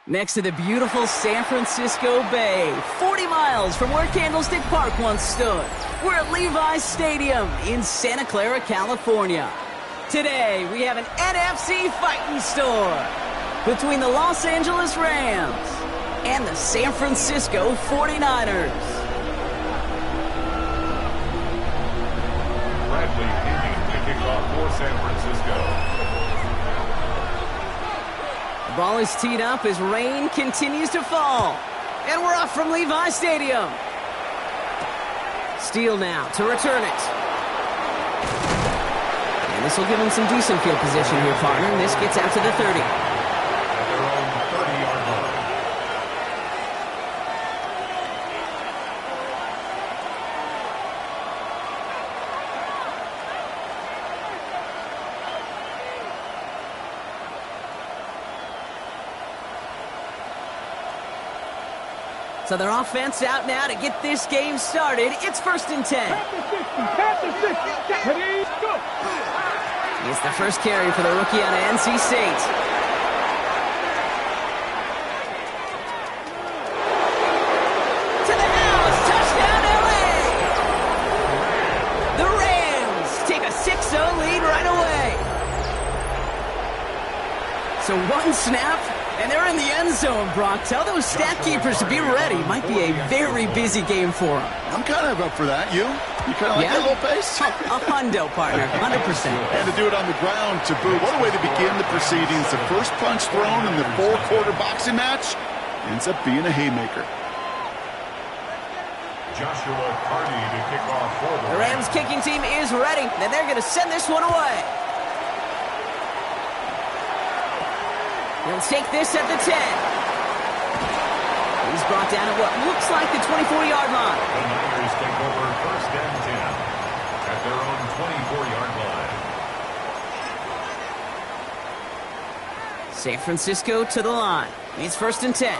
Next to the beautiful San Francisco Bay, 40 miles from where Candlestick Park once stood. We're at Levi's Stadium in Santa Clara, California. Today, we have an NFC fighting store between the Los Angeles Rams and the San Francisco 49ers. Bradley aiming to kick off for San Francisco. The ball is teed up as rain continues to fall. And we're off from Levi's Stadium. Steele now to return it. And this will give him some decent field position here, partner. And this gets out to the 30. At their own 30-yard line. So their offense out now to get this game started. It's 1st and 10. It's the first carry for the rookie out of NC State. To the house, touchdown LA! The Rams take a 6-0 lead right away. So one snap, and they're in the end zone, Brock. Tell those stat keepers to be ready. Might be a very busy game for them. I'm kind of up for that. You kind of like that little pace? A hundo, partner, 100%. And to do it on the ground to boot. What a way to begin the proceedings. The first punch thrown in the 4-quarter boxing match ends up being a haymaker. Joshua Carney to kick off for The Rams kicking team is ready, and they're going to send this one away. He'll take this at the 10. He's brought down at what looks like the 24-yard line. The Niners take over 1st and 10 at their own 24-yard line. San Francisco to the line. It's 1st and 10.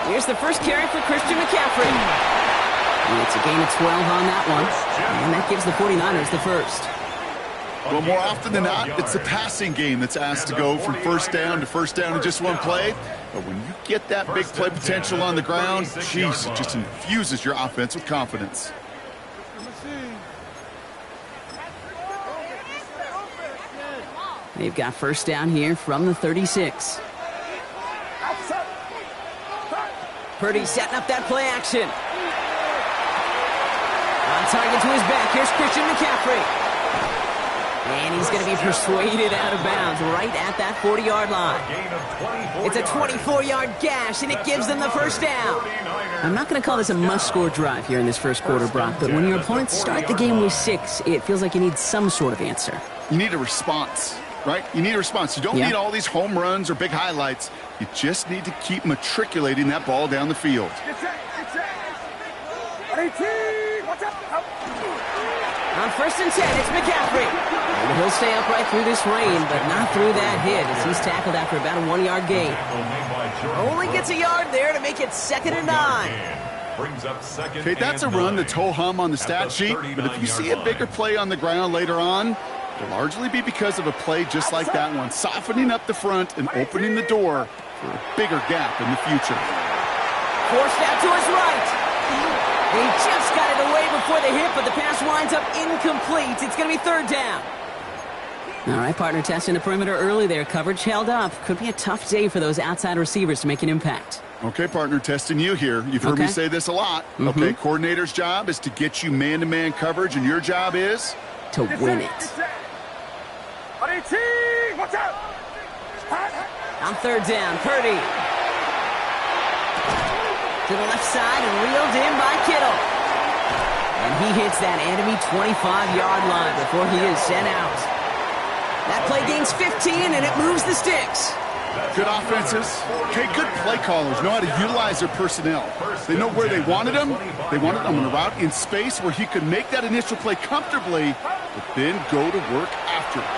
Here's the first carry for Christian McCaffrey. It's a gain of 12 on that one. And that gives the 49ers the first. Well, more often than not, it's the passing game that's asked to go from first down to first down in just one play. But when you get that big play potential on the ground, geez, it just infuses your offense with confidence. They've got first down here from the 36. Purdy setting up that play action. On target to his back. Here's Christian McCaffrey. And he's going to be persuaded out of bounds right at that 40-yard line. It's a 24-yard gash, and it gives them the first down. I'm not going to call this a must-score drive here in this first quarter, Brock, but when your opponents start the game with 6, it feels like you need some sort of answer. You need a response, right? You need a response. You don't need all these home runs or big highlights. You just need to keep matriculating that ball down the field. On 1st and 10, it's McCaffrey. And he'll stay upright through this rain, but not through that hit as he's tackled after about a 1-yard gain. Only gets a yard there to make it 2nd and 9. Okay, that's a run that's ho-hum on the stat sheet, but if you see a bigger play on the ground later on, it'll largely be because of a play just like that one, softening up the front and opening the door for a bigger gap in the future. Forced out to his right. He just got it away before the hit, but the pass winds up incomplete. It's going to be 3rd down. All right, partner, testing the perimeter early there. Coverage held up. Could be a tough day for those outside receivers to make an impact. Okay, partner, testing you here. You've heard me say this a lot. Okay, coordinator's job is to get you man-to-man coverage, and your job is? To win it. On 3rd down, Purdy. To the left side and reeled in by Kittle. And he hits that enemy 25-yard line before he is sent out. That play gains 15, and it moves the sticks. Good offenses. Okay, good play callers know how to utilize their personnel. They know where they wanted him. They wanted him on a route in space where he could make that initial play comfortably, but then go to work after it.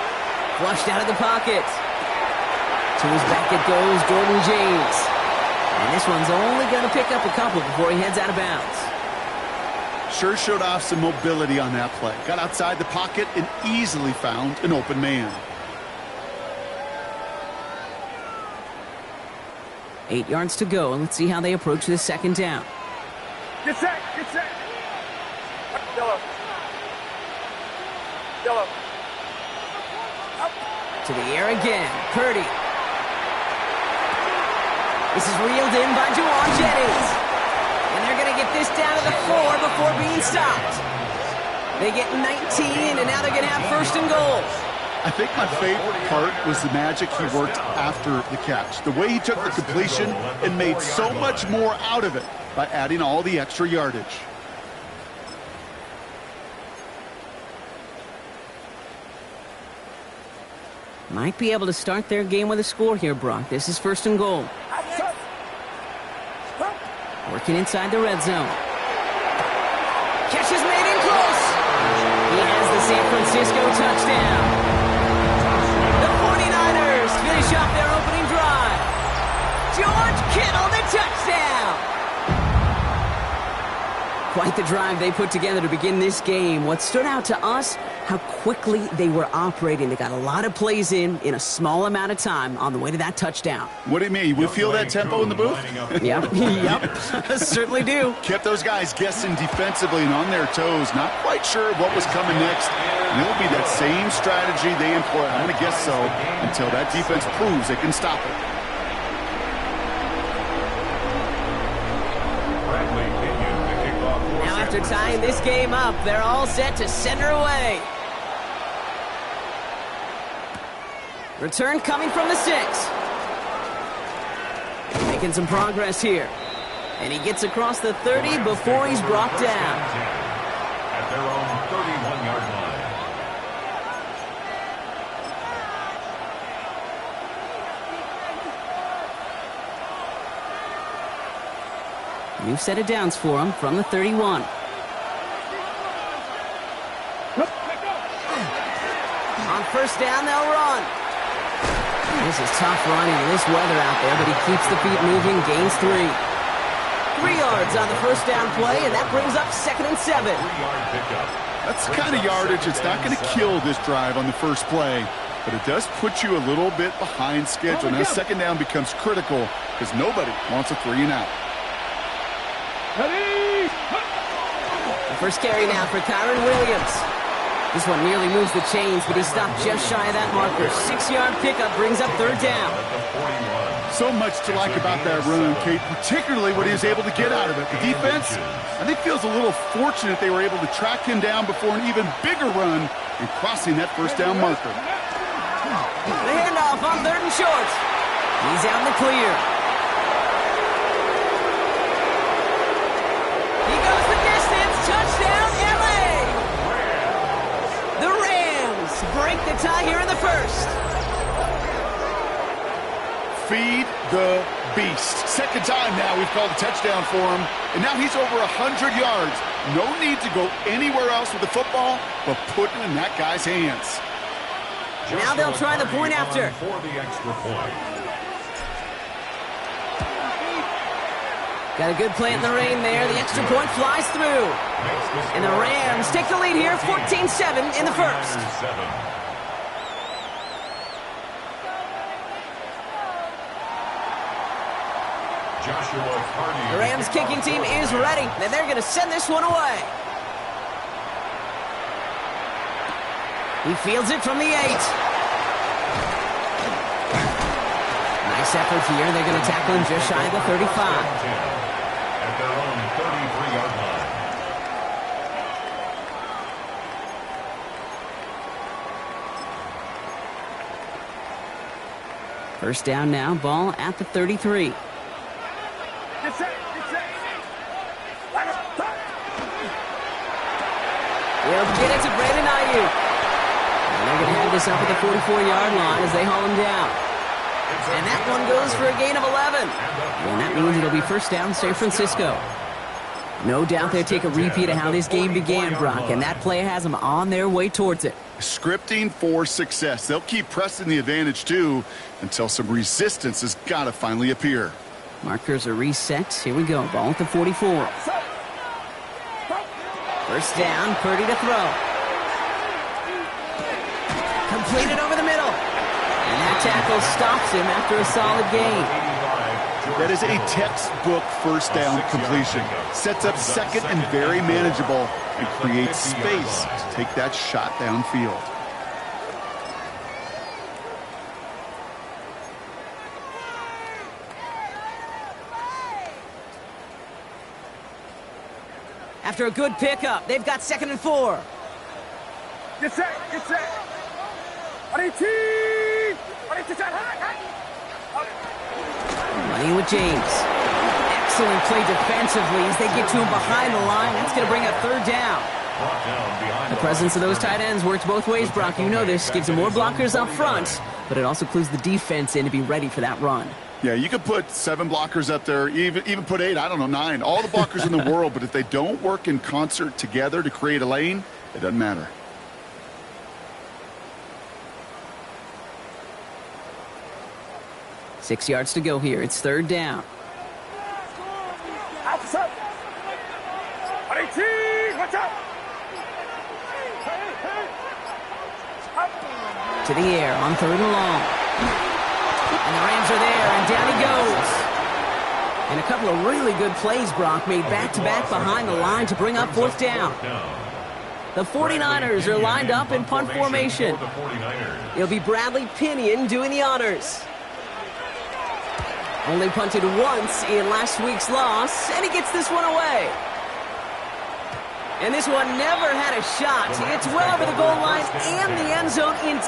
Flushed out of the pocket. To his back it goes, Jordan James. And this one's only going to pick up a couple before he heads out of bounds. Sure showed off some mobility on that play. Got outside the pocket and easily found an open man. 8 yards to go, and let's see how they approach this second down. Get set, get set. Yellow. Yellow. To the air again, Purdy. This is reeled in by Juwan Jennings. And they're going to get this down to the 4 before being stopped. They get 19, and now they're going to have first and goal. I think my favorite part was the magic he worked after the catch. The way he took the completion and made so much more out of it by adding all the extra yardage. Might be able to start their game with a score here, Brock. This is first and goal. Working inside the red zone. Catch is made in close. He has the San Francisco touchdown. The 49ers finish off their opening drive. George Kittle, the touchdown. Quite the drive they put together to begin this game. What stood out to us, how quickly they were operating. They got a lot of plays in a small amount of time on the way to that touchdown. What do you mean? We feel that tempo in the booth? Yep, yep, certainly do. Kept those guys guessing defensively and on their toes, not quite sure what was coming next. And it'll be that same strategy they employ, I'm going to guess so, until that defense proves they can stop it. Now after tying this game up, they're all set to send her away. Return coming from the 6. Making some progress here. And he gets across the 30 before he's brought down. At their own 31-yard line. New set of downs for him from the 31. On first down, they'll run. This is tough running in this weather out there, but he keeps the feet moving, gains 3. 3 yards on the first down play, and that brings up 2nd and 7. That's the kind of yardage it's not going to kill this drive on the first play, but it does put you a little bit behind schedule. Now second down becomes critical because nobody wants a 3 and out. The first carry now for Kyron Williams. This one nearly moves the chains, but he stopped just shy of that marker. 6-yard pickup brings up third down. So much to like about that run, Kate, particularly what he was able to get out of it. The defense, I think, feels a little fortunate they were able to track him down before an even bigger run and crossing that first down marker. The handoff on 3rd and short. He's out in the clear. He goes the distance. Touchdown, LA! The Rams break the tie here in the first. Feed the beast. Second time now we've called a touchdown for him, and now he's over 100 yards. No need to go anywhere else with the football, but put it in that guy's hands. Now they'll try the point after. For the extra point. Got a good play in the rain there. The extra point flies through. And the Rams take the lead here, 14-7 in the first. The Rams kicking team is ready, and they're going to send this one away. He fields it from the 8. Nice effort here. They're going to tackle him just shy of the 35. At their own 33-yard line. First down now, ball at the 33. They'll get it to Brandon Ayuk. And they're going to have this up at the 44-yard line as they haul him down. And that one goes for a gain of 11. And that means it'll be first down, San Francisco. No doubt they'll take a repeat of how this game began, Brock, and that play has them on their way towards it. Scripting for success. They'll keep pressing the advantage, too, until some resistance has got to finally appear. Markers are reset. Here we go. Ball at the 44. First down, Purdy to throw. Completed over the middle. And that tackle stops him after a solid gain. That is a textbook first down completion. Sets up second and very manageable and creates space to take that shot downfield. After a good pickup, they've got 2nd and 4. Get set, get set. Money with James. Excellent play defensively as they get to him behind the line. That's going to bring up 3rd down. The presence of those tight ends works both ways, Brock. You know this. Gives them more blockers up front, but it also clues the defense in to be ready for that run. Yeah, you could put 7 blockers up there, even put 8, I don't know, 9. All the blockers in the world, but if they don't work in concert together to create a lane, it doesn't matter. Six yards to go here. It's 3rd down. To the air on 3rd and long. And the Rams are there, and down he goes. And a couple of really good plays, Brock, made back-to-back behind the line to bring up 4th down. The 49ers are lined up in punt formation. It'll be Bradley Pinion doing the honors. Only punted once in last week's loss, and he gets this one away. And this one never had a shot. It's well over the goal line and the end zone in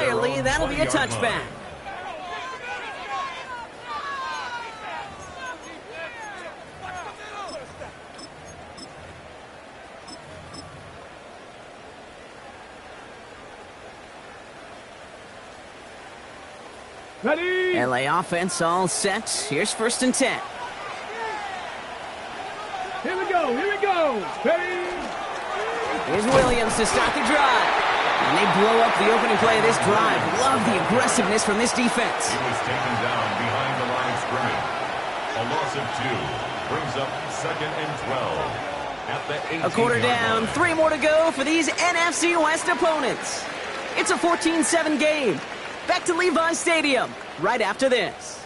entirely. That'll be a touchback. Ready? LA offense all set. Here's 1st and 10. Here we go. Here we go. Ready? Here's Williams to start the drive. And they blow up the opening play of this drive. Love the aggressiveness from this defense. He was taken down behind the line of scrimmage. A loss of 2 brings up 2nd and 12. At the 18-yard A quarter down, line. 3 more to go for these NFC West opponents. It's a 14-7 game. Back to Levi Stadium right after this.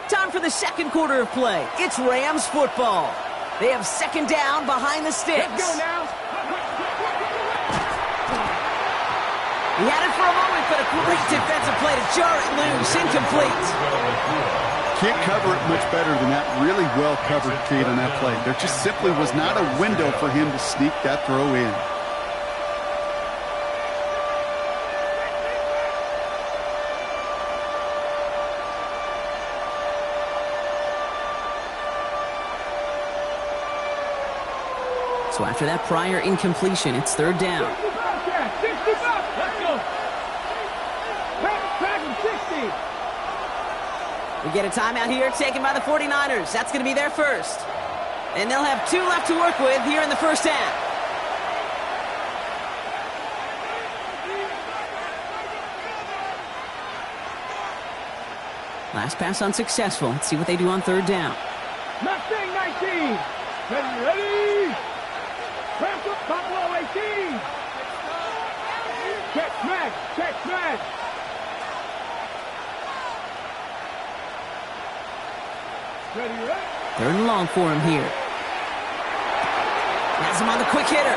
Time for the second quarter of play. It's Rams football. They have 2nd down behind the sticks. Let's go now. He had it for a moment, but a great defensive play to jar it loose. Incomplete. Can't cover it much better than that. Really well covered, Kate, on that play. There just simply was not a window for him to sneak that throw in. So after that prior incompletion, it's 3rd down. 65. Let's go. Back and 60. We get a timeout here taken by the 49ers. That's going to be their first. And they'll have 2 left to work with here in the first half. Last pass unsuccessful. Let's see what they do on 3rd down. Mustang 19. Ready? Buffalo 18. Check smash. Check smash. Ready? 3rd and long for him here. Has him on the quick hitter.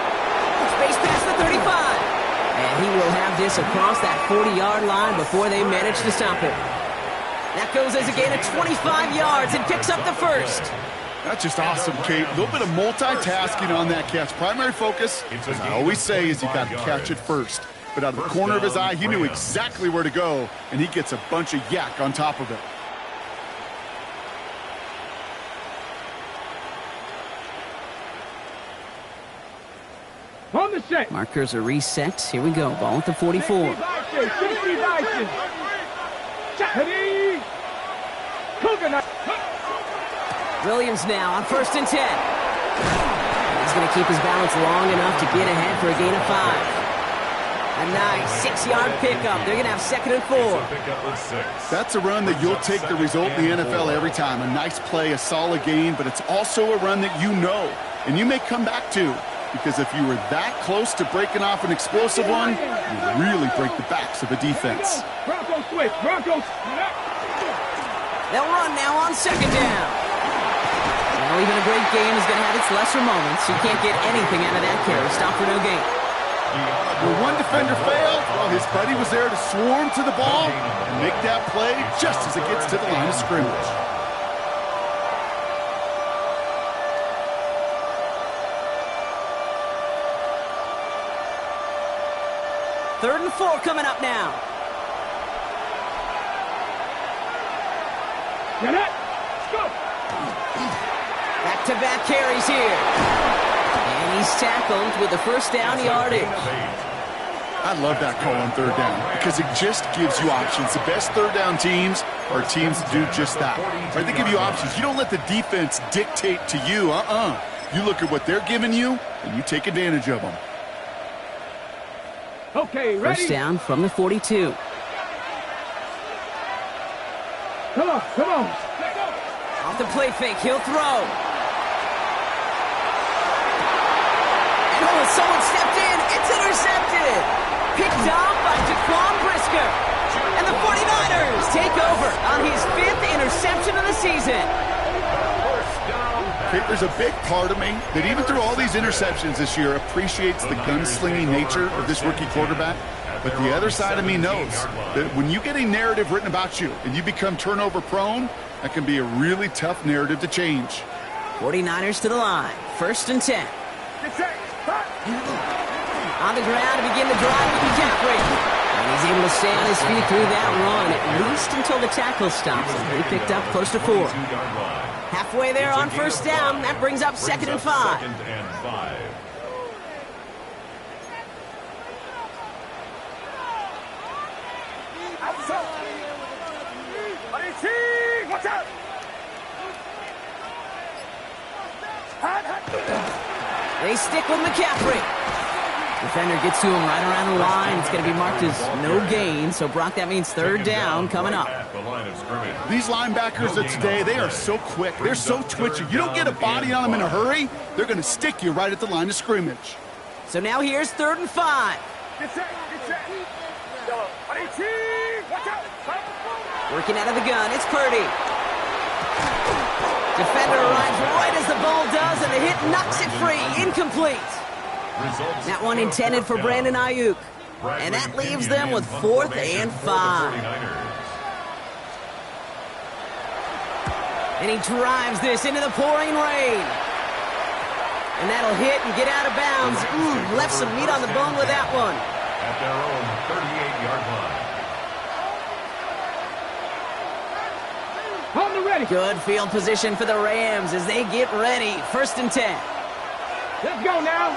Space past the 35. And he will have this across that 40-yard line before they manage to stop it. That goes as a gain of 25 yards and picks up the first. That's just awesome, Kate. A little bit of multitasking on that catch. Primary focus, as I always say, is you got to catch it first. But out of the corner of his eye, he knew exactly where to go, and he gets a bunch of yak on top of it. On the set. Markers are reset. Here we go. Ball at the 44. 60 Bison. Ready? Coconut. Williams now on 1st and 10. He's going to keep his balance long enough to get ahead for a gain of 5. A nice 6-yard pickup. They're going to have 2nd and 4. That's a run that you'll take the result in the NFL every time. A nice play, a solid gain, but it's also a run that you know, and you may come back to, because if you were that close to breaking off an explosive one, you really break the backs of a defense. Broncos switch. Broncos. They'll run now on 2nd down. Well, even a great game is going to have its lesser moments. You can't get anything out of that carry. Stop for no gain. When one defender failed, well, his buddy was there to swarm to the ball and make that play just as it gets to the line of scrimmage. Third and 4 coming up now. Get it. Let's go. Back-to-back carries here. And he's tackled with the first down yardage. I love that call on 3rd down because it just gives you options. The best 3rd down teams are teams that do just that. Right? They give you options. You don't let the defense dictate to you. You look at what they're giving you, and you take advantage of them. Okay, ready? First down from the 42. Come on, come on. Off the play fake, he'll throw. And someone stepped in. It's intercepted. Picked off by Jaquan Brisker. And the 49ers take over on his 5th interception of the season. Okay, there's a big part of me that even through all these interceptions this year appreciates the gunslinging nature of this rookie quarterback. But the other side of me knows that when you get a narrative written about you and you become turnover prone, that can be a really tough narrative to change. 49ers to the line. 1st and 10. On the ground to begin the drive with McCaffrey. And he's able to stay on his feet through that run, at least until the tackle stops him. He picked up close to 4. Halfway there on 1st down. That brings up 2nd and 5. Watch out! They stick with McCaffrey. Defender gets to him right around the line. It's going to be marked as no gain. So, Brock, that means 3rd down coming up. These linebackers of today, they are so quick. They're so twitchy. You don't get a body on them in a hurry, they're going to stick you right at the line of scrimmage. So now here's 3rd and 5. Working out of the gun, it's Purdy. Defender arrives right as the ball does, and the hit knocks it free. Incomplete. That one intended for Brandon Ayuk. And that leaves them with 4th and 5. And he drives this into the pouring rain. And that'll hit and get out of bounds. Left some meat on the bone with that one. At their own 38-yard line. On the ready. Good field position for the Rams as they get ready. 1st and 10. Let's go now.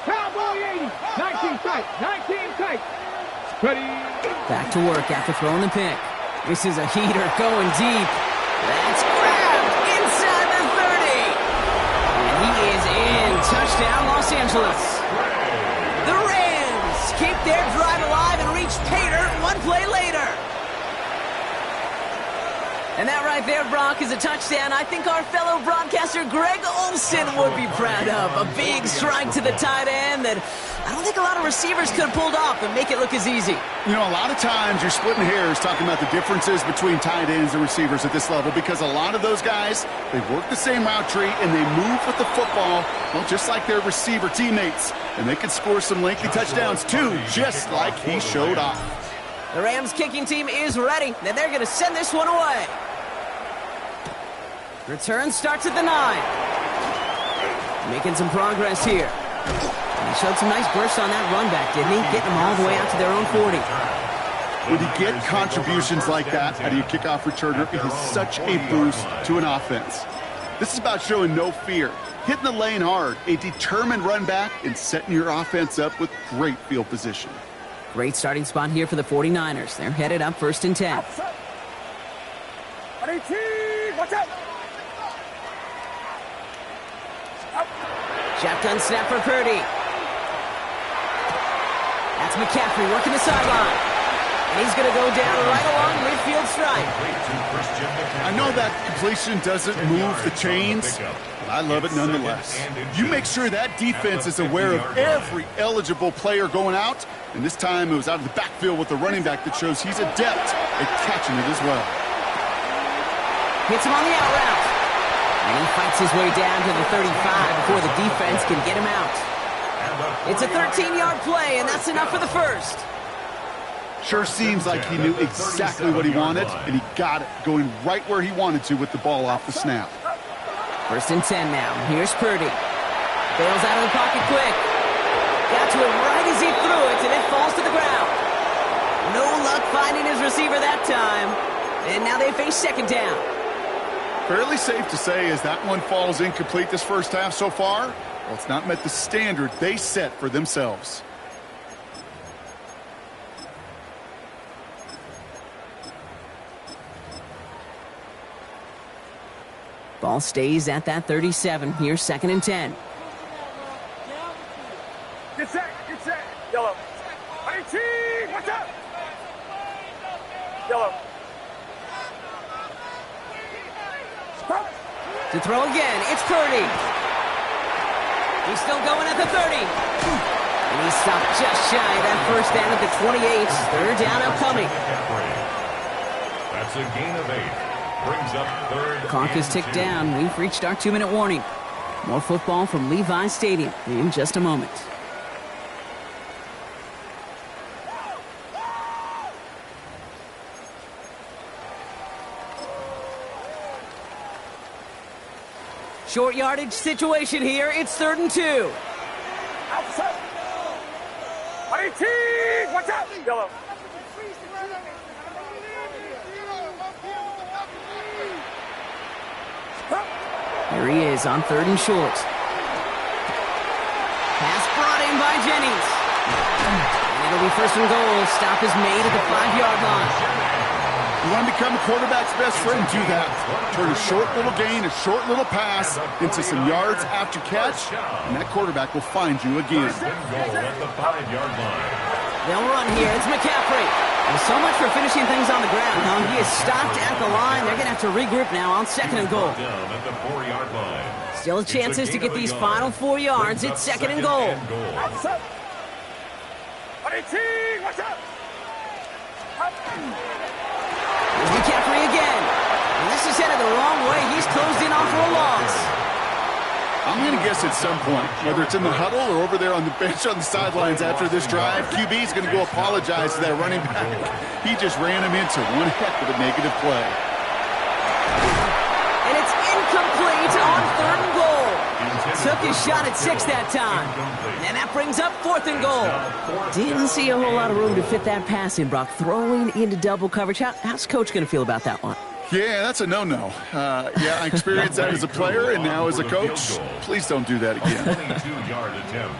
Cowboy 80. 19 tight. 19 tight. Ready. Back to work after throwing the pick. This is a heater going deep. That's grabbed inside the 30. And he is in. Touchdown, Los Angeles. The Rams keep their drive alive and reach pay dirt 1 play later. And that right there, Brock, is a touchdown I think our fellow broadcaster Greg Olsen would be proud of. A big strike to the tight end that I don't think a lot of receivers could have pulled off and make it look as easy. You know, a lot of times you're splitting hairs talking about the differences between tight ends and receivers at this level because a lot of those guys, they work the same route tree and they move with the football, well, just like their receiver teammates. And they can score some lengthy touchdowns too, just like he showed off. The Rams kicking team is ready, and they're going to send this one away. Return starts at the 9. Making some progress here. And he showed some nice bursts on that run back, didn't he? Getting them all the way out to their own 40. When you get contributions like that out of your kickoff returner, it is such a boost to an offense. This is about showing no fear, hitting the lane hard, a determined run back, and setting your offense up with great field position. Great starting spot here for the 49ers. They're headed up 1st and 10. Watch out. Shotgun snap for Purdy. That's McCaffrey working the sideline. And he's going to go down right along midfield strike. I know that completion doesn't move the chains, but I love it nonetheless. You make sure that defense is aware of every eligible player going out, and this time it was out of the backfield with the running back that shows he's adept at catching it as well. Hits him on the out route. And he fights his way down to the 35 before the defense can get him out. It's a 13-yard play, and that's enough for the first. Sure seems like he knew exactly what he wanted, and he got it, going right where he wanted to with the ball off the snap. 1st and 10 now. Here's Purdy. Bails out of the pocket quick. Got to it right as he threw it, and it falls to the ground. No luck finding his receiver that time. And now they face 2nd down. Fairly safe to say as that one falls incomplete this first half so far, well, it's not met the standard they set for themselves. Ball stays at that 37. Here's 2nd and 10. Get set. Yellow. 18. Watch out. Yellow. To throw again, it's Purdy. He's still going at the 30. And he's stopped just shy of that first down at the 28. Third down upcoming. That's a gain of 8. Brings up third. Clock is ticked down. We've reached our 2-minute warning. More football from Levi Stadium in just a moment. Short yardage situation here. It's 3rd and 2. Outside. 18. Watch out. Yellow. Here he is on 3rd and short. Pass brought in by Jennings. And it'll be 1st and goal. Stop is made at the 5-yard line. You want to become a quarterback's best friend, do that. Turn a short little gain, a short little pass into some yards after catch, and that quarterback will find you again. At the 5-yard line. They'll run here. It's McCaffrey. Well, so much for finishing things on the ground, huh? He is stopped at the line. They're going to have to regroup now on 2nd and goal. Down at the 4-yard line. Still chances to get these final 4 yards. It's 2nd and goal. Outside. 18. Watch out. Here's McCaffrey again. And this is headed the wrong way. He's closed in on for a loss. I'm going to guess at some point, whether it's in the huddle or over there on the bench on the sidelines after this drive, QB is going to go apologize to that running back. He just ran him into one heck of a negative play. And it's incomplete on 3rd and goal. Took his shot at 6 that time. And that brings up 4th and goal. Didn't see a whole lot of room to fit that pass in, Brock. Throwing into double coverage. How's Coach going to feel about that one? Yeah, that's a no-no. Yeah, I experienced that as a player and now as a coach. Please don't do that again. 22-yard attempt.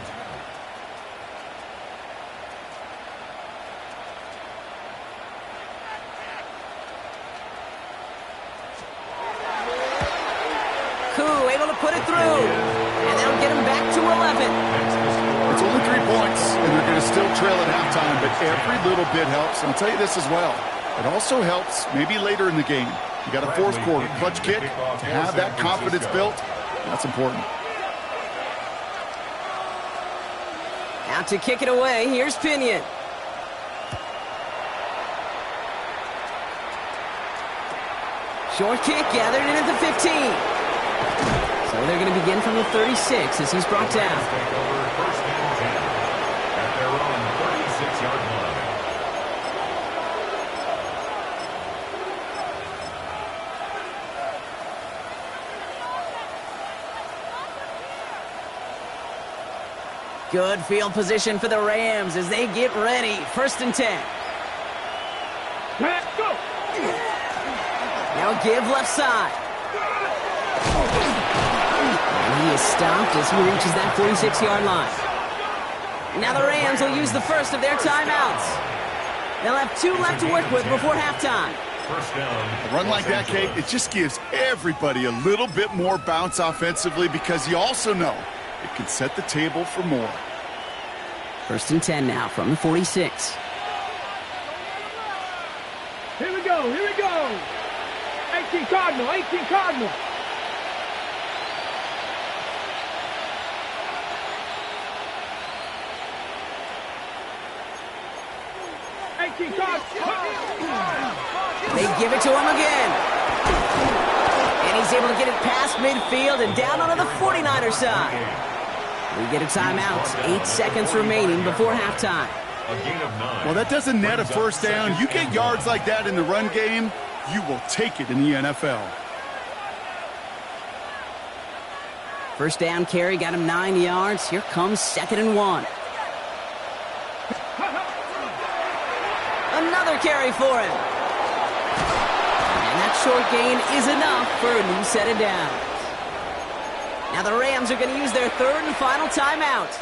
Koo able to put it through. And that'll get him back to 11. It's only 3 points, and they're going to still trail at halftime, but every little bit helps. And I'll tell you this as well. It also helps maybe later in the game. You got a 4th quarter clutch kick to have that confidence built. That's important. Out to kick it away. Here's Pinion. Short kick gathered in at the 15. So they're going to begin from the 36 as he's brought down. Take over 1st and 10 at their own 36-yard line. Good field position for the Rams as they get ready. 1st and 10. Let's go. Now give left side. And he is stopped as he reaches that 46-yard line. Now the Rams will use the first of their timeouts. They'll have 2 left to work with before halftime. First down. A run like that, Kate, it just gives everybody a little bit more bounce offensively because you also know it can set the table for more. 1st and 10 now from the 46. Here we go. Here we go. 18 Cardinal. 18 Cardinal. They give it to him again. And he's able to get it past midfield and down onto the 49er side. We get a timeout. 8 seconds remaining before halftime. A gain of 9. Well, that doesn't net a first down. You get yards like that in the run game, you will take it in the NFL. First down carry got him 9 yards. Here comes 2nd and 1. Another carry for him. And that short gain is enough for a new set of downs. Now the Rams are going to use their 3rd and final timeout.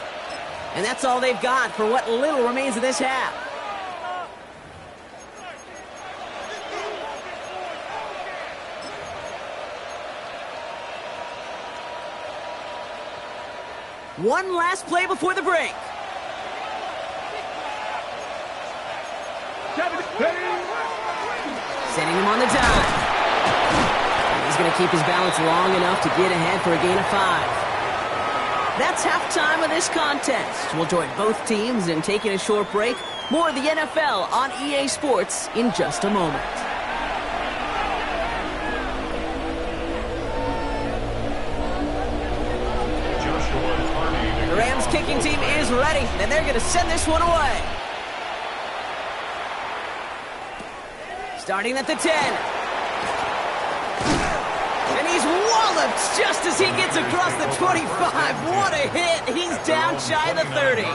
And that's all they've got for what little remains of this half. One last play before the break. Setting him on the dime. He's going to keep his balance long enough to get ahead for a gain of 5. That's halftime of this contest. We'll join both teams in taking a short break. More of the NFL on EA Sports in just a moment. The Rams kicking team is ready, and they're going to send this one away. Starting at the 10. And he's walloped just as he gets across the 25. What a hit. He's down shy of the 30.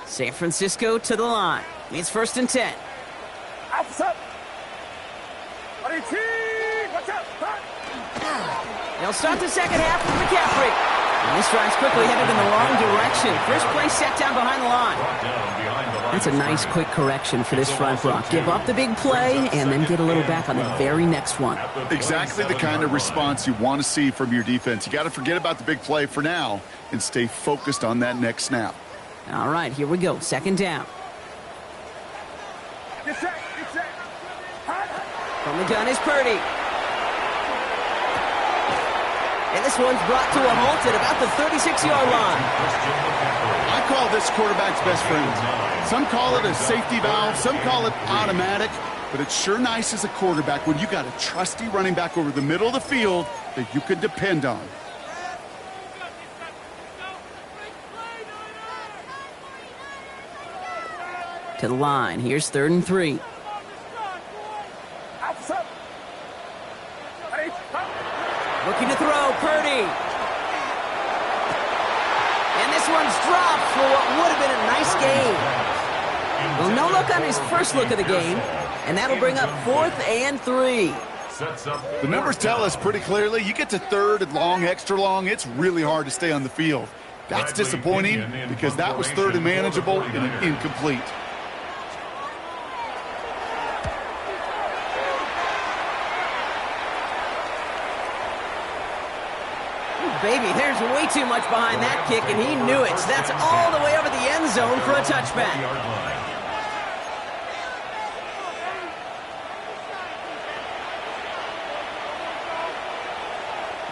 San Francisco to the line. It's 1st and 10. Outside. Watch out. They'll start the second half with McCaffrey. And this drive's quickly headed in the wrong direction. First play set down behind the line. That's a nice quick correction for this front block. Give up the big play and then get a little back on the very next one. Exactly the kind of response you want to see from your defense. You got to forget about the big play for now and stay focused on that next snap. All right, here we go. Second down. Get set. From the gun is Purdy. And this one's brought to a halt at about the 36-yard line. I call this quarterback's best friend. Some call it a safety valve, some call it automatic, but it's sure nice as a quarterback when you got a trusty running back over the middle of the field that you can depend on. To the line. Here's 3rd and 3. Looking to throw, Purdy. And this one's dropped for what would have been a nice gain. Well, no look on his first look of the game, and that'll bring up 4th and 3. The numbers tell us pretty clearly, you get to 3rd and long, extra long, it's really hard to stay on the field. That's disappointing because that was 3rd and manageable and an incomplete. Baby, there's way too much behind that kick, and he knew it. That's all the way over the end zone for a touchback.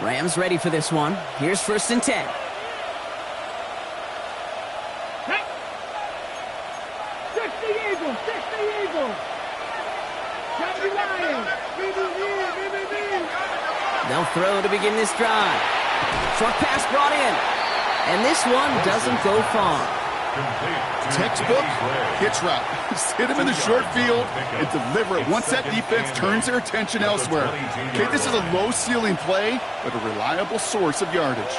Rams ready for this one. Here's 1st and 10. They'll throw to begin this drive. Short pass brought in. And this one doesn't go far. Textbook hitch route. Just hit him in the short field and deliver it once that defense turns their attention elsewhere. Okay, this is a low-ceiling play, but a reliable source of yardage.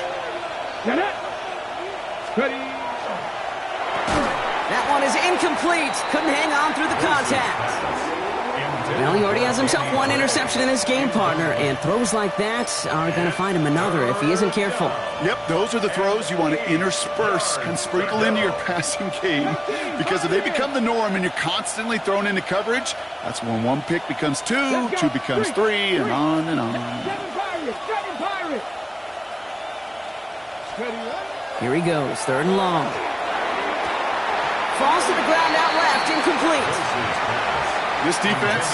That one is incomplete. Couldn't hang on through the contact. Well, he already has himself one interception in this game, partner, and throws like that are going to find him another if he isn't careful. Yep, those are the throws you want to intersperse and sprinkle into your passing game, because if they become the norm and you're constantly thrown into coverage, that's when one pick becomes two, two becomes three, and on and on. Here he goes, 3rd and long. Falls to the ground out left, incomplete. This defense,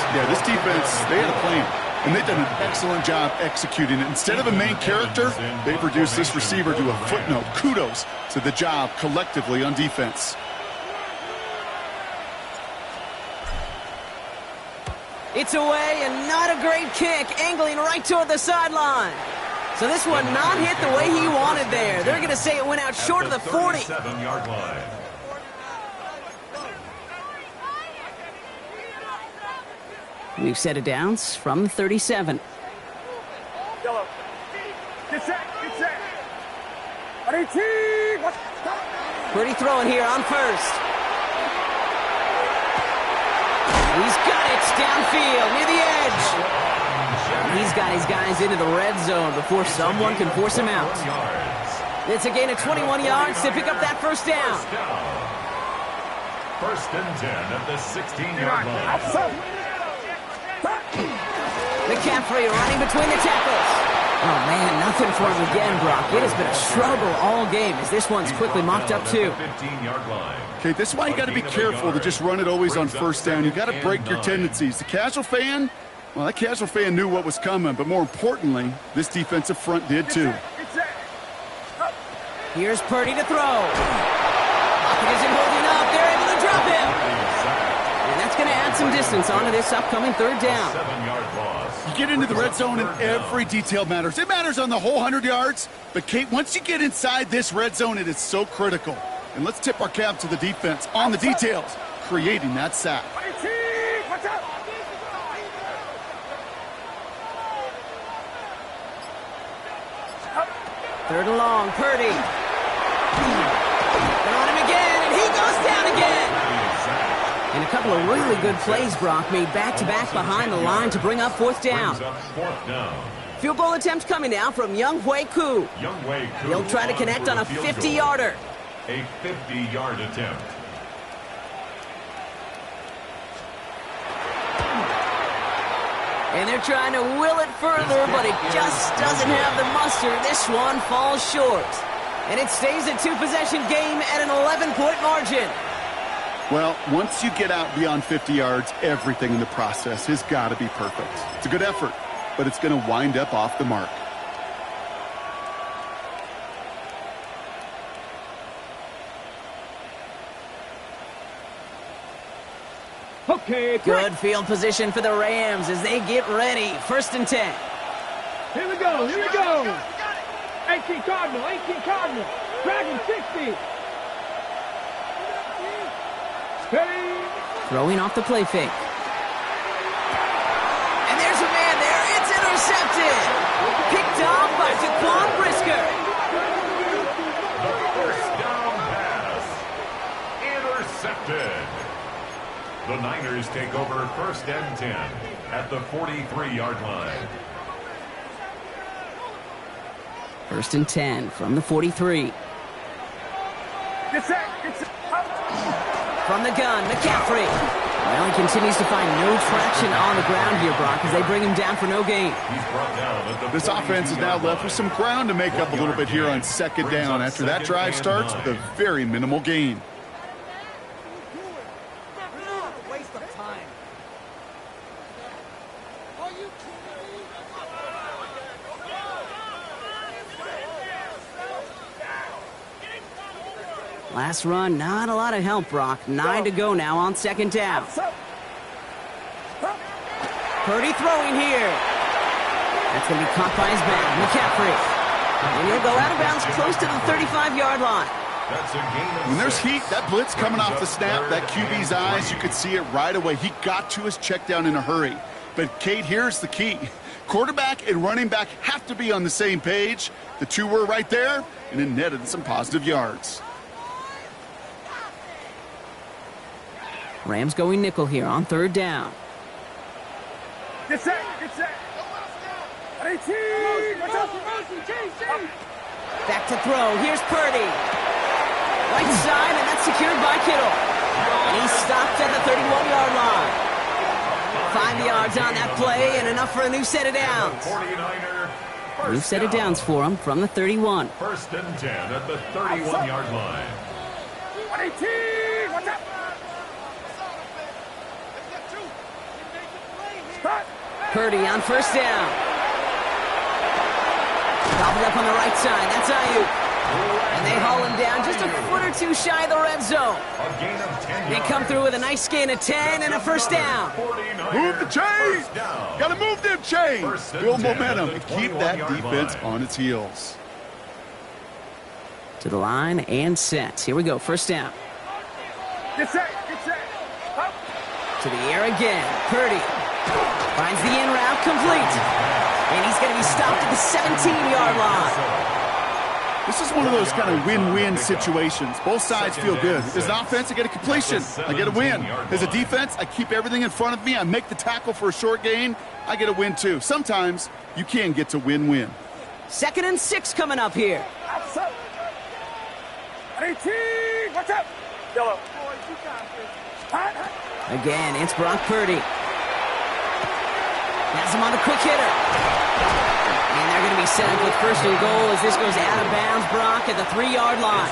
they had a plan, and they've done an excellent job executing it. Instead of a main character, they produced this receiver to a footnote. Kudos to the job collectively on defense. It's away, and not a great kick, angling right toward the sideline. So this one not hit the way he wanted there. They're going to say it went out short of the 40. 37-yard line. We've set it down from 37. Yellow. Get set. Pretty throwing here on 1st. He's got it downfield near the edge. He's got his guys into the red zone before someone can force him out. It's a gain of 21 yards to pick up that 1st down. 1st and 10 at the 16-yard line. McCaffrey running between the tackles. Oh, man, nothing for him again, Brock. It has been a struggle all game as this one's quickly mocked up, too. Okay, this is why you got to be careful to just run it always on first down. You got to break your tendencies. The casual fan, well, that casual fan knew what was coming, but more importantly, this defensive front did, too. Here's Purdy to throw. Lockett isn't holding up. They're able to drop him. And that's going to add some distance onto this upcoming third down. 7-yard loss. You get into the red zone and every detail matters. It matters on the whole 100 yards. But, Kate, once you get inside this red zone, it is so critical. And let's tip our cap to the defense on the details, creating that sack. Third and long, Purdy. They're on him again, and he goes down again. And a couple of really good plays, Brock, made back-to-back behind the line to bring up fourth down. Field goal attempt coming now from Younghoe Koo. He'll try to connect on a 50-yarder. A 50-yard attempt. And they're trying to will it further, but it just doesn't have the muster. This one falls short. And it stays a two-possession game at an 11-point margin. Well, once you get out beyond 50 yards, everything in the process has got to be perfect. It's a good effort, but it's going to wind up off the mark. Okay, Good field position for the Rams as they get ready. First and 10. Here we go, here we go. 18 Cardinal, Dragon 60. Steady. Throwing off the play fake. And there's a man there. It's intercepted. Picked off by Jaquan Brisker. The first down pass. Intercepted. The Niners take over first and 10 at the 43-yard line. First and 10 from the 43. Get set. From the gun, McCaffrey. Well, he continues to find no traction on the ground here, Brock, as they bring him down for no gain. He's brought down at the This offense is now left with some ground to make up a little bit here on second down after that drive starts with a very minimal gain. Last run, not a lot of help, Brock. 9 to go now on second down. Purdy throwing here. That's going to be caught by his back. McCaffrey. And he'll go out of bounds close to the 35-yard line. When there's heat, that blitz coming off the snap, that QB's eyes, you could see it right away. He got to his check down in a hurry. But, Kate, here's the key. Quarterback and running back have to be on the same page. The two were right there, and it netted some positive yards. Rams going nickel here on third down. Get set. 18. Back to throw. Here's Purdy. Right side, and that's secured by Kittle. And he's stopped at the 31-yard line. 5 yards on that play, and enough for a new set of downs. New set of downs for him from the 31. First and 10 at the 31-yard line. 18. Watch out. Purdy on first down. Gobbled up on the right side. That's Ayuk. And they haul him down just a foot or two shy of the red zone. They come through with a nice gain of 10 and a first down. Move the chains! Got to move them chains! Build momentum and keep that defense on its heels. To the line and set. Here we go. First down. Get set. Up. To the air again. Purdy finds the in route complete. And he's going to be stopped at the 17-yard line. This is one of those kind of win-win situations. Both sides feel good. As an offense, I get a completion. I get a win. As a defense, I keep everything in front of me. I make the tackle for a short gain. I get a win, too. Sometimes you can get to win-win. 2nd and 6 coming up here. 18. Watch out. Yellow. Again, it's Brock Purdy. Has him on a quick hitter. And they're going to be set up with first and goal as this goes out of bounds, Brock, at the 3-yard line.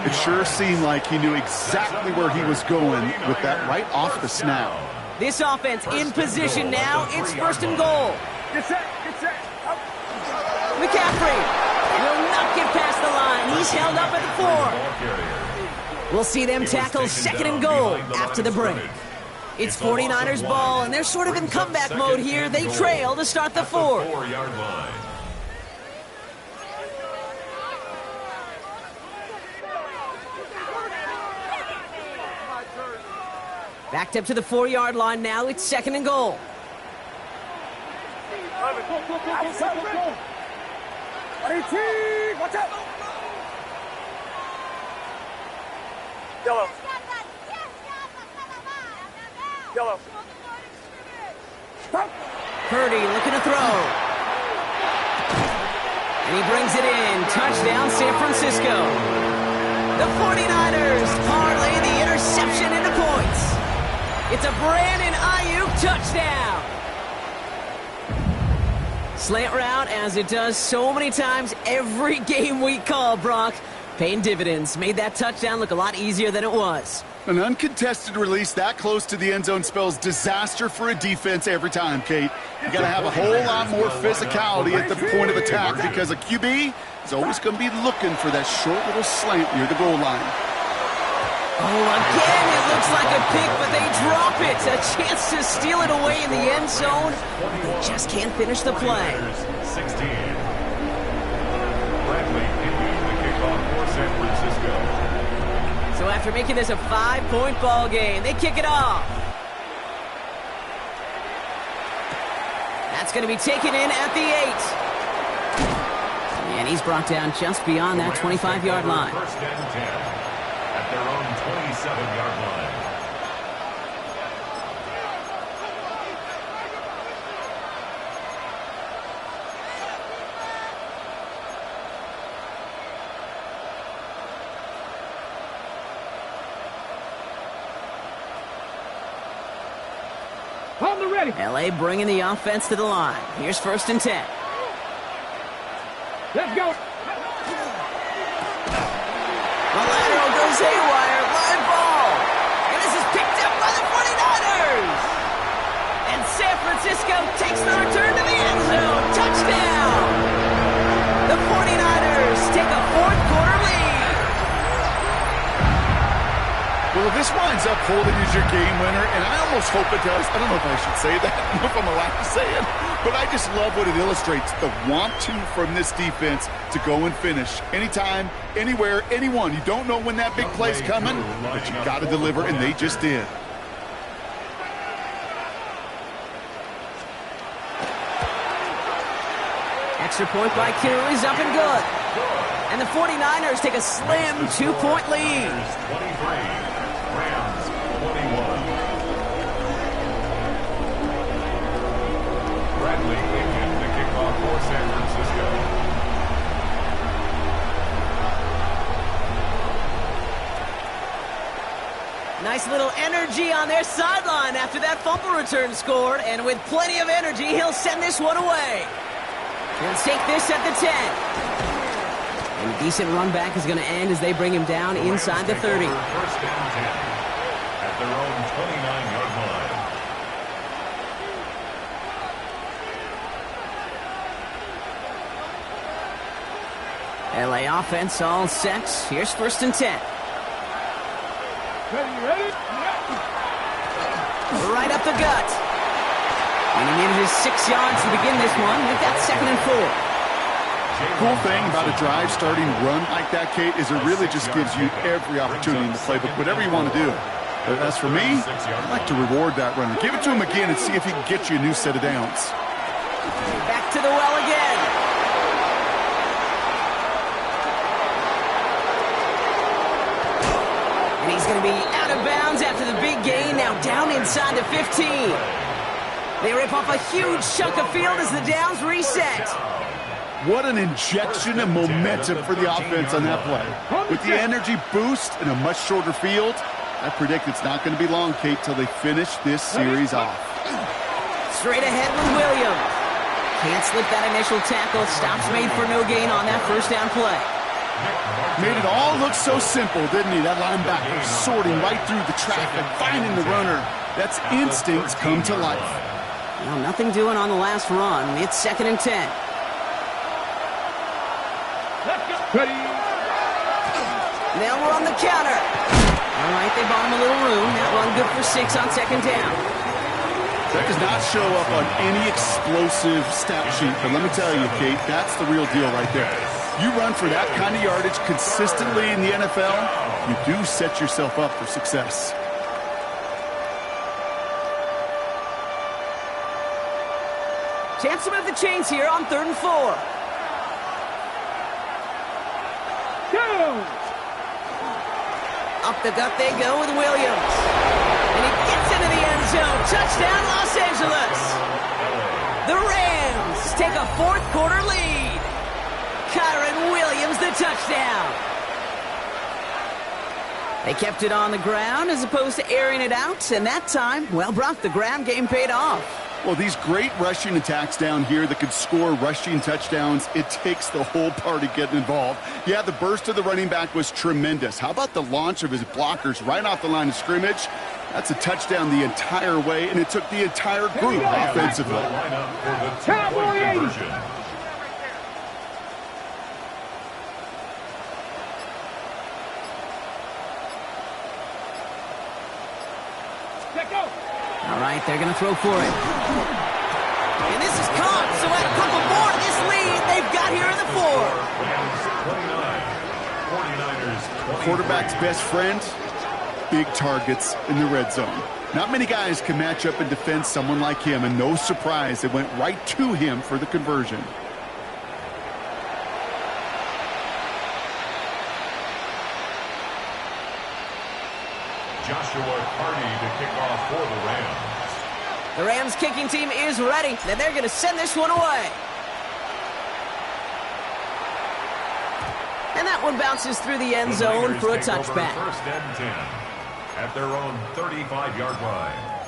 It sure seemed like he knew exactly where he was going with that right off the snap. This offense in position now. It's first and goal. Get set. McCaffrey will not get past the line. He's held up at the 4. We'll see them tackle second and goal after the break. It's 49ers ball, and they're sort of in comeback mode here. They trail to start the 4th. Backed up to the 4-yard line now. It's second and goal. Watch out. Yellow. Purdy looking to throw. And he brings it in. Touchdown, San Francisco. The 49ers parlay the interception into points. It's a Brandon Ayuk touchdown. Slant route, as it does so many times every game we call, Brock. Paying dividends. Made that touchdown look a lot easier than it was. An uncontested release that close to the end zone spells disaster for a defense every time, Kate. You got to have a whole lot more physicality at the point of attack because a QB is always going to be looking for that short little slant near the goal line. Oh, again, it looks like a pick, but they drop it. A chance to steal it away in the end zone. They just can't finish the play. 16. Bradley Pinion, the kickoff for San Francisco. So after making this a 5-point ball game, they kick it off. That's going to be taken in at the 8. And he's brought down just beyond that 25-yard line. First and 10 at their own 27-yard line. Hold the ready. LA bringing the offense to the line. Here's first and 10. Let's go. The lateral goes haywire. Live ball. And this is picked up by the 49ers. And San Francisco takes the return to the end zone. Touchdown. The 49ers take a fourth-quarter lead. Well, if this winds up holding as your game winner, and I almost hope it does. I don't know if I should say that. I don't know if I'm allowed to say it. But I just love what it illustrates, the want-to from this defense to go and finish. Anytime, anywhere, anyone. You don't know when that big play's coming, but you got to deliver, and they just did. Extra point by Kittle is up and good. And the 49ers take a slim 2-point lead. 23. Rams 21. Bradley Pinion, the kickoff for San Francisco. Nice little energy on their sideline after that fumble return scored. And with plenty of energy, he'll send this one away. He'll take this at the 10. And a decent run back is going to end as they bring him down inside the 30. First and 10 at their own 29-yard line. LA offense all set. Here's first and 10. Ready? Right up the gut. And he needed his 6 yards to begin this one. They've got second and 4. Cool thing about a drive starting run like that, Kate, is it really just gives you every opportunity in the playbook, whatever you want to do. But as for me, I'd like to reward that runner. Give it to him again and see if he can get you a new set of downs. Back to the well again. And he's going to be out of bounds after the big gain. Now down inside the 15. They rip off a huge chunk of field as the downs reset. What an injection of momentum for the offense on that play. With the energy boost and a much shorter field, I predict it's not going to be long, Kate, till they finish this series off. Straight ahead with Williams. Can't slip that initial tackle. Stops made for no gain on that first down play. Made it all look so simple, didn't he? That linebacker sorting right through the traffic, finding the runner. That's instincts come to life. Well, nothing doing on the last run. It's 2nd and 10. Let's go. Ready. Now we're on the counter. All right, they bought him a little room. That run good for 6 on 2nd down. That does not show up on any explosive stat sheet, but let me tell you, Kate, that's the real deal right there. You run for that kind of yardage consistently in the NFL, you do set yourself up for success. Chance to move the chains here on 3rd and 4. Go. Up the gut they go with Williams. And he gets into the end zone. Touchdown, Los Angeles. The Rams take a 4th quarter lead. Kyron Williams, the touchdown. They kept it on the ground as opposed to airing it out. And that time, well, Brock, the ground game paid off. Well, these great rushing attacks down here that could score rushing touchdowns, it takes the whole party getting involved. Yeah, the burst of the running back was tremendous. How about the launch of his blockers right off the line of scrimmage? That's a touchdown the entire way, and it took the entire group offensively. Cowboy 80. Let go. All right, they're going to throw for it. And this is caught, so add a couple more to this lead they've got here in the 4. Quarterback's best friend, big targets in the red zone. Not many guys can match up and defend someone like him, and no surprise, it went right to him for the conversion. Joshua Carty to kick off for the Rams. The Rams kicking team is ready, and they're going to send this one away. And that one bounces through the end zone for a touchback. 1st and 10 at their own 35-yard line.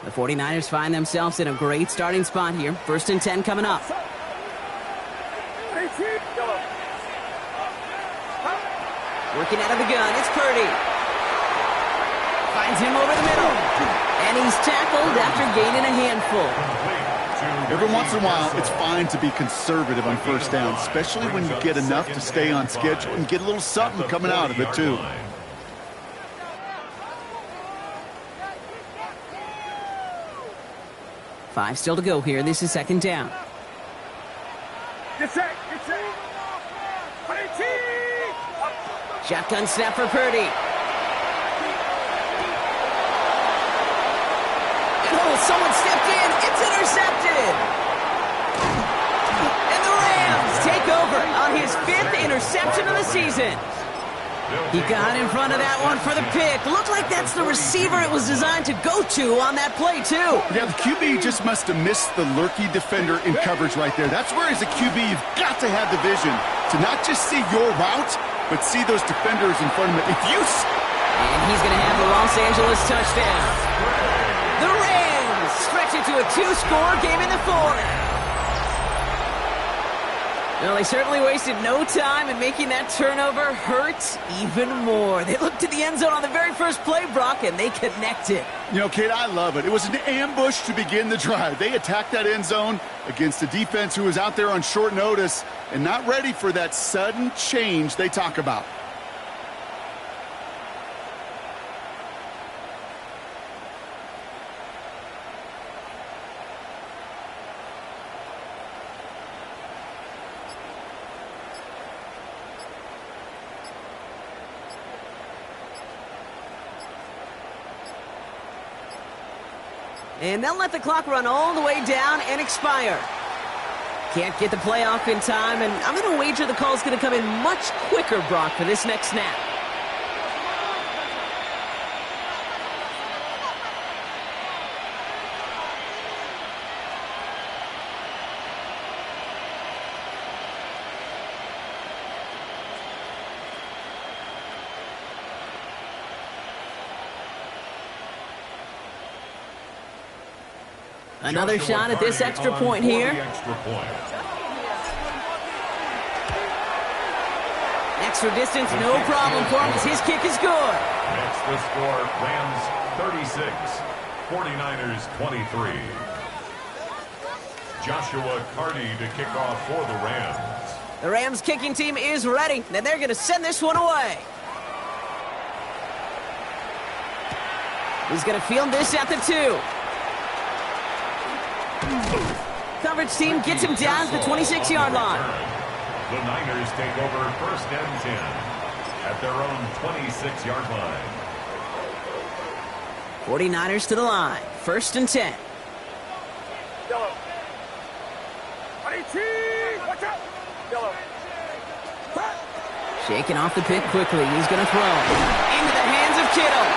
The 49ers find themselves in a great starting spot here. 1st and 10 coming up. Working out of the gun, it's Purdy. Finds him over the middle. And he's tackled after gaining a handful. Every once in a while, it's fine to be conservative on 1st down, especially when you get enough to stay on schedule and get a little something coming out of it, too. Five still to go here. This is 2nd down. Get set. Get set. Shotgun snap for Purdy. Oh, someone stepped in. It's intercepted. And the Rams take over on his 5th interception of the season. He got in front of that one for the pick. Looked like that's the receiver it was designed to go to on that play, too. Yeah, the QB just must have missed the lurky defender in coverage right there. That's where, as a QB, you've got to have the vision to not just see your route, but see those defenders in front of him. And he's going to have the Los Angeles touchdown. The Rams stretch it to a 2-score game in the 4th. Well, they certainly wasted no time in making that turnover hurt even more. They looked to the end zone on the very first play, Brock, and they connected. You know, Kate, I love it. It was an ambush to begin the drive. They attacked that end zone against a defense who was out there on short notice and not ready for that sudden change they talk about. And they'll let the clock run all the way down and expire. Can't get the play off in time, and I'm going to wager the call's going to come in much quicker, Brock, for this next snap. Another shot at this extra point here. Extra distance, no problem for him as his kick is good. That's the score. Rams 36, 49ers 23. Joshua Carty to kick off for the Rams. The Rams kicking team is ready, and they're going to send this one away. He's going to field this at the 2. Coverage team gets him down to the 26-yard line. The Niners take over first and 10 at their own 26-yard line. 49ers to the line. First and 10. Yellow. Watch out. Yellow. Shaking off the pick quickly. He's going to throw into the hands of Kittle.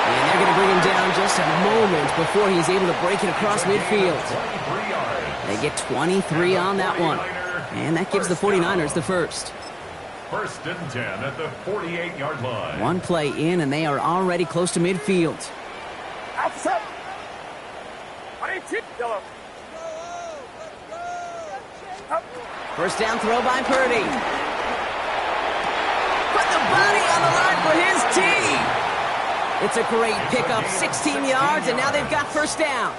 And they're going to bring him down just a moment before he's able to break it across midfield. They get 23 on that one. And that gives the 49ers the first. First and 10 at the 48-yard line. One play in, and they are already close to midfield. Outside. Yellow. First down throw by Purdy. Put the body on the line for his team. It's a great pickup, 16 yards, and now they've got first down.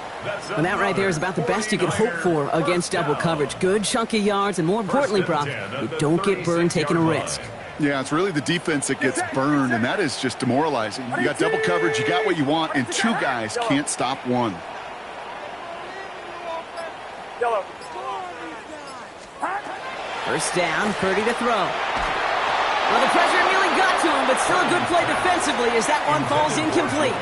And that right there is about the best you could hope for against double coverage. Good chunky yards, and more importantly, Brock, you don't get burned taking a risk. Yeah, it's really the defense that gets burned, and that is just demoralizing. You got double coverage, you got what you want, and two guys can't stop one. Yellow. First down, Purdy to throw. Well, the pressure nearly got to him, but still a good play defensively as that one falls incomplete.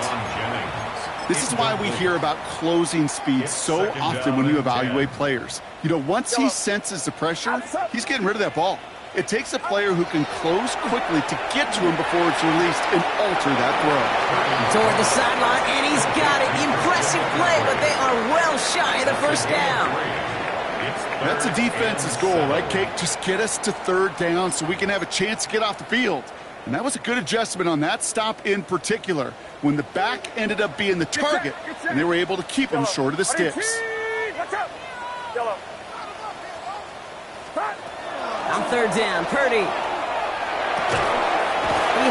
This is why we hear about closing speed so often when you evaluate players. You know, once he senses the pressure, he's getting rid of that ball. It takes a player who can close quickly to get to him before it's released and alter that throw. Toward the sideline, and he's got it. Impressive play, but they are well shy of the first down. That's a defense's goal, right, Kate? Just get us to third down so we can have a chance to get off the field. And that was a good adjustment on that stop in particular, when the back ended up being the target, and they were able to keep him short of the sticks. On third down, Purdy. He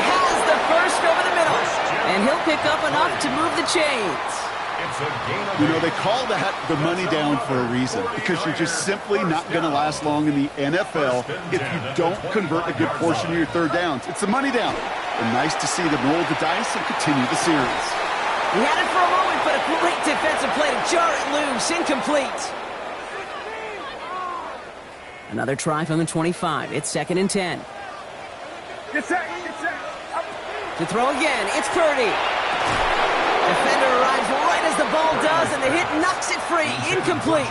has the first over the middle, and he'll pick up enough to move the chains. You know, they call that the money down for a reason, because you're just simply not going to last long in the NFL if you don't convert a good portion of your third downs. It's the money down. And nice to see them roll the dice and continue the series. He had it for a moment, but a great defensive play to jar it loose. Incomplete. Another try from the 25. It's second and 10. Get set. To throw again, it's Purdy. Defender arrives right as the ball does, and the hit knocks it free. Incomplete.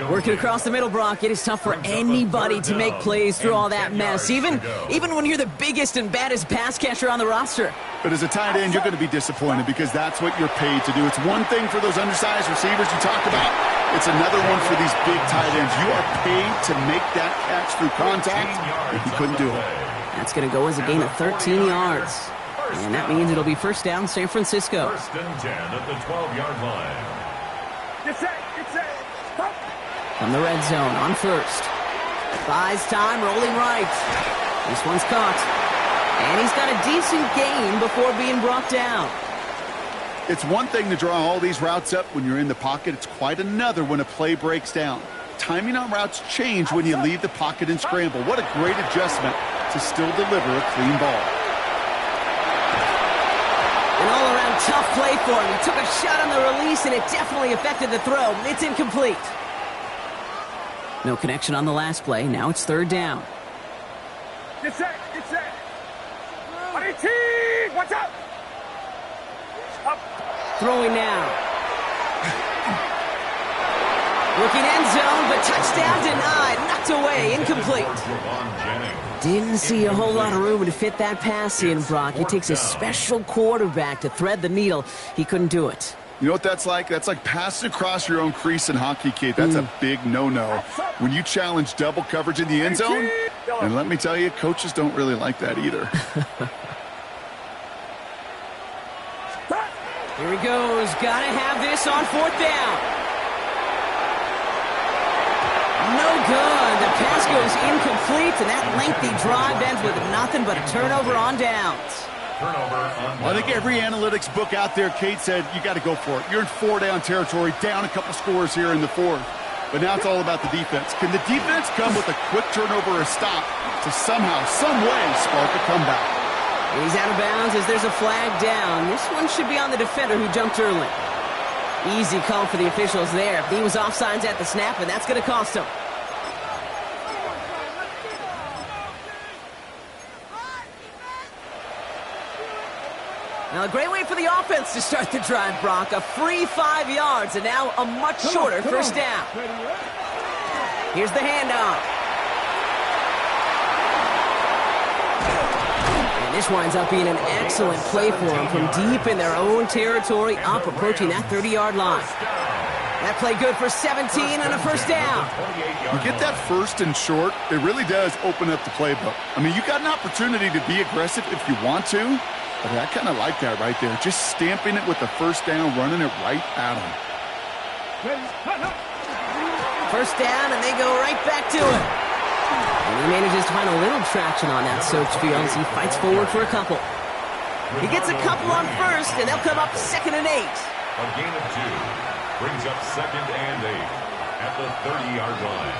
Working across the middle, Brock, it is tough for anybody to make plays through all that mess, even when you're the biggest and baddest pass catcher on the roster. But as a tight end, you're going to be disappointed because that's what you're paid to do. It's one thing for those undersized receivers you talked about. It's another one for these big tight ends. You are paid to make that catch through contact, and he couldn't do it. That's going to go as a gain of 13 yards. And that means it'll be first down, San Francisco. First and 10 at the 12-yard line. Get set. From the red zone on first. Buys time, rolling right. This one's caught. And he's got a decent gain before being brought down. It's one thing to draw all these routes up when you're in the pocket. It's quite another when a play breaks down. Timing on routes change when you leave the pocket and scramble. What a great adjustment to still deliver a clean ball. An all-around tough play for him. He took a shot on the release, and it definitely affected the throw. It's incomplete. No connection on the last play. Now it's third down. Get set. Watch out. Throwing now. Looking end zone, but touchdown denied. Knocked away. Incomplete. Didn't see a whole lot of room to fit that pass in, Brock. It takes a special quarterback to thread the needle. He couldn't do it. You know what that's like? That's like passing across your own crease in hockey, Kate. That's a big no-no. When you challenge double coverage in the end zone, and let me tell you, coaches don't really like that either. Here he goes. Gotta have this on 4th down. No good. The pass goes incomplete, and that lengthy drive ends with nothing but a turnover on downs. Well, I think every analytics book out there, Kate, said you got to go for it. You're in 4-down territory, down a couple scores here in the 4th. But now it's all about the defense. Can the defense come with a quick turnover or a stop to somehow, some way, spark a comeback? He's out of bounds as there's a flag down. This one should be on the defender who jumped early. Easy call for the officials there. He was offsides at the snap, and that's going to cost him. Now, a great way for the offense to start the drive, Brock. A free 5 yards, and now a much shorter first down. Here's the handoff. And this winds up being an excellent play for them from deep in their own territory, up approaching that 30-yard line. That play good for 17 and a first down. You get that first and short, it really does open up the playbook. I mean, you got an opportunity to be aggressive if you want to. But I kind of like that right there. Just stamping it with the first down, running it right at him. First down, and they go right back to it. And he manages to find a little traction on that search field as he fights forward for a couple. He gets a couple on first, and they'll come up 2nd and 8. A gain of 2 brings up 2nd and 8 at the 30-yard line.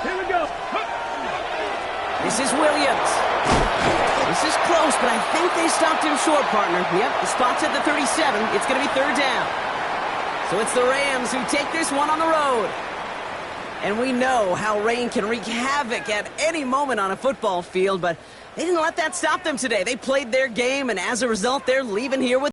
Here we go. This is Williams. This is close, but I think they stopped him short, partner. Yep, the spot's at the 37. It's going to be 3rd down. So it's the Rams who take this one on the road. And we know how rain can wreak havoc at any moment on a football field, but they didn't let that stop them today. They played their game, and as a result, they're leaving here with